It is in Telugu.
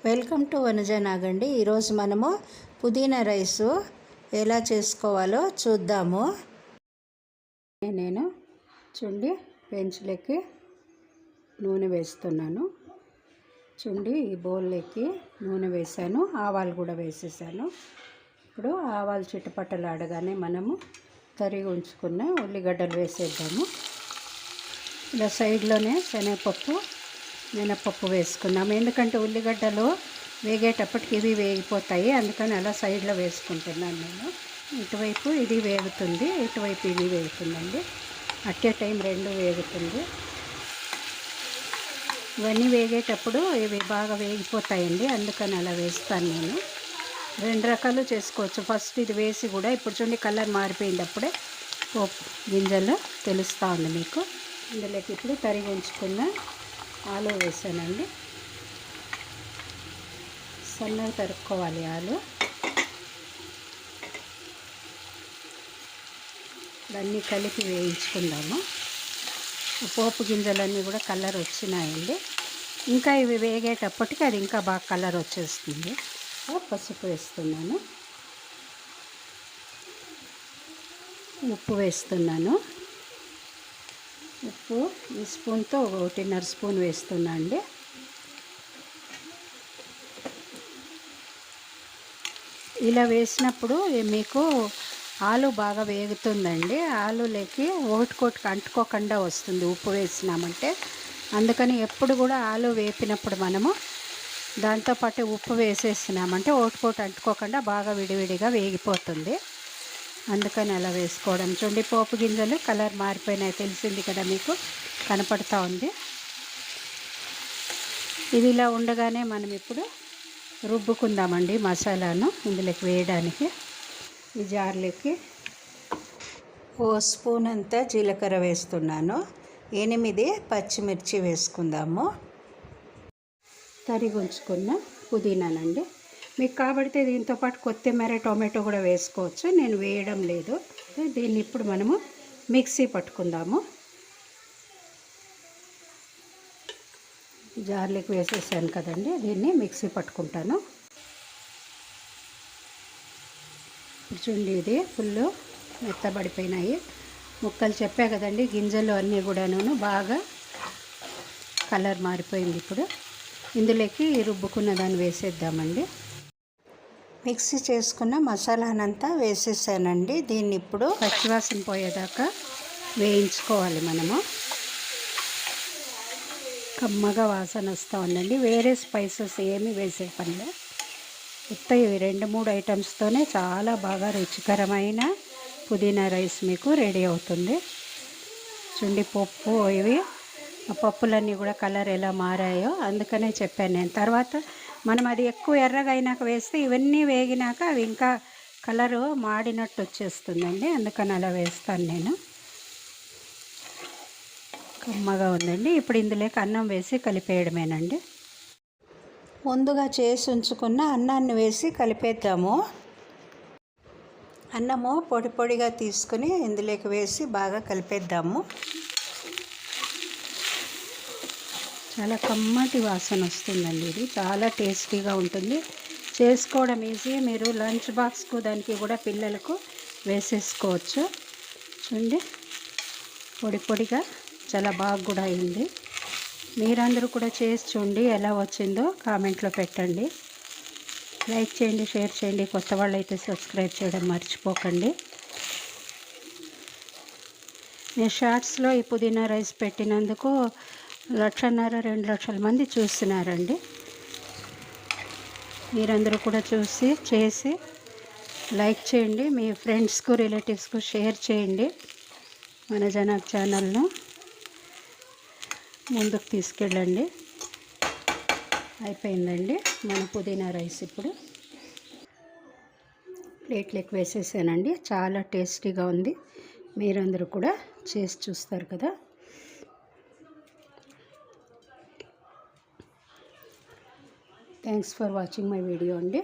Welcome to Vanaja నాగండి. ఈరోజు మనము పుదీనా రైసు ఎలా చేసుకోవాలో చూద్దాము. నేను చుండి పెంచులకి నూనె వేస్తున్నాను. చుండి ఈ బౌల్లోకి నూనె వేసాను, ఆవాలు కూడా వేసేసాను. ఇప్పుడు ఆవాలు చిటపటలాడగానే మనము తరిగి ఉంచుకున్న ఉల్లిగడ్డలు వేసేద్దాము. ఇలా సైడ్లోనే శనగపప్పు మినపప్పు వేసుకున్నాము. ఎందుకంటే ఉల్లిగడ్డలు వేగేటప్పటికి ఇవి వేగిపోతాయి, అందుకని అలా సైడ్లో వేసుకుంటున్నాను నేను. ఇటువైపు ఇది వేగుతుంది, ఇటువైపు ఇది వేగుతుందండి. అట్టే టైం రెండు వేగుతుంది. ఇవన్నీ వేగేటప్పుడు ఇవి బాగా వేగిపోతాయండి, అందుకని అలా వేస్తాను నేను. రెండు రకాలు చేసుకోవచ్చు. ఫస్ట్ ఇది వేసి కూడా ఇప్పుడు చూడండి కలర్ మారిపోయింది, అప్పుడే పోపు గింజలు తెలుస్తూ ఉంది మీకు. ఇందులోకి ఇప్పుడు తరిగి ఉంచుకున్న ఆలు వేసానండి. సన్నగా తరుక్కోవాలి ఆలు. ఇవన్నీ కలిపి వేయించుకుందాము. పోపు గింజలన్నీ కూడా కలర్ వచ్చినాయండి. ఇంకా ఇవి వేగేటప్పటికి అది ఇంకా బాగా కలర్ వచ్చేస్తుంది. పసుపు వేస్తున్నాను, ఉప్పు వేస్తున్నాను. ఉప్పు ఈ స్పూన్తో 1.5 స్పూన్ వేస్తున్నా అండి. ఇలా వేసినప్పుడు మీకు ఆలు బాగా వేగుతుందండి. ఆలులోకి ఒకటికొకటి అంటుకోకుండా వస్తుంది ఉప్పు వేసినామంటే. అందుకని ఎప్పుడు కూడా ఆలు వేపినప్పుడు మనము దాంతోపాటు ఉప్పు వేసేసినామంటే ఒకటికొకటి అంటుకోకుండా బాగా విడివిడిగా వేగిపోతుంది. అందుకని అలా వేసుకోవడం. చూడండి పోపు గింజలు కలర్ మారిపోయినాయి, తెలిసింది కదా మీకు, కనపడుతూ ఉంది. ఇది ఇలా ఉండగానే మనం ఇప్పుడు రుబ్బుకుందామండి మసాలాను ఇందులోకి వేయడానికి. ఈ జార్లోకి ఓ స్పూన్ అంతా జీలకర్ర వేస్తున్నాను. 8 పచ్చిమిర్చి వేసుకుందాము. తరిగి ఉంచుకున్న పుదీనానండి. మీకు కాబడితే దీంతోపాటు కొత్తిమీర టొమాటో కూడా వేసుకోవచ్చు, నేను వేయడం లేదు. దీన్ని ఇప్పుడు మనము మిక్సీ పట్టుకుందాము. జార్లోకి వేసేసాను కదండి, దీన్ని మిక్సీ పట్టుకుంటాను. చూడండి ఇది ఫుల్ మెత్తబడిపోయినాయి ముక్కలు. చెప్పా కదండి గింజలు అన్నీ కూడాను బాగా కలర్ మారిపోయింది. ఇప్పుడు ఇందులోకి రుబ్బుకున్న దాన్ని వేసేద్దామండి. మిక్సీ చేసుకున్న మసాలానంతా వేసేసానండి. దీన్ని ఇప్పుడు పచ్చివాసన పోయేదాకా వేయించుకోవాలి మనము. కమ్మగా వాసన వస్తూ ఉందండి. వేరే స్పైసెస్ ఏమీ వేసే పనిలే, మొత్తం ఇవి 2-3 ఐటమ్స్తోనే చాలా బాగా రుచికరమైన పుదీనా రైస్ మీకు రెడీ అవుతుంది. చుండి పప్పు ఇవి ఆ పప్పులన్నీ కూడా కలర్ ఎలా మారాయో అందుకనే చెప్పాను నేను. తర్వాత మనం అది ఎక్కువ ఎర్రగా అయినాక వేస్తే ఇవన్నీ వేగినాక అవి ఇంకా కలరు మాడినట్టు వచ్చేస్తుందండి, అందుకని అలా వేస్తాను నేను. కమ్మగా ఉందండి. ఇప్పుడు ఇందులోకి అన్నం వేసి కలిపేయడమేనండి. ముందుగా చేసి ఉంచుకున్న అన్నాన్ని వేసి కలిపేద్దాము. అన్నము పొడి పొడిగా తీసుకుని ఇందులోకి వేసి బాగా కలిపేద్దాము. చాలా కమ్మటి వాసన వస్తుందండి. ఇది చాలా టేస్టీగా ఉంటుంది, చేసుకోవడం ఈజీ. మీరు లంచ్ బాక్స్కు దానికి కూడా పిల్లలకు వేసేసుకోవచ్చు. చూడండి పొడి పొడిగా చాలా బాగా కూడా అయింది. మీరందరూ కూడా చేసి చూడండి, ఎలా వచ్చిందో కామెంట్లో పెట్టండి. లైక్ చేయండి, షేర్ చేయండి. కొత్త వాళ్ళు అయితే సబ్స్క్రైబ్ చేయడం మర్చిపోకండి. నేను షార్ట్స్లో ఈ పుదీనా రైస్ పెట్టినందుకు 1.5-2 లక్షల మంది చూస్తున్నారండి. మీరందరూ కూడా చూసి చేసి లైక్ చేయండి, మీ ఫ్రెండ్స్కు రిలేటివ్స్కు షేర్ చేయండి. మన జనాగ్ ఛానల్ను ముందుకు తీసుకెళ్ళండి. అయిపోయిందండి మన పుదీనా రైస్. ఇప్పుడు ప్లేట్లోకి వేసేసానండి. చాలా టేస్టీగా ఉంది. మీరందరూ కూడా చేసి చూస్తారు కదా. Thanks for watching my video అండి.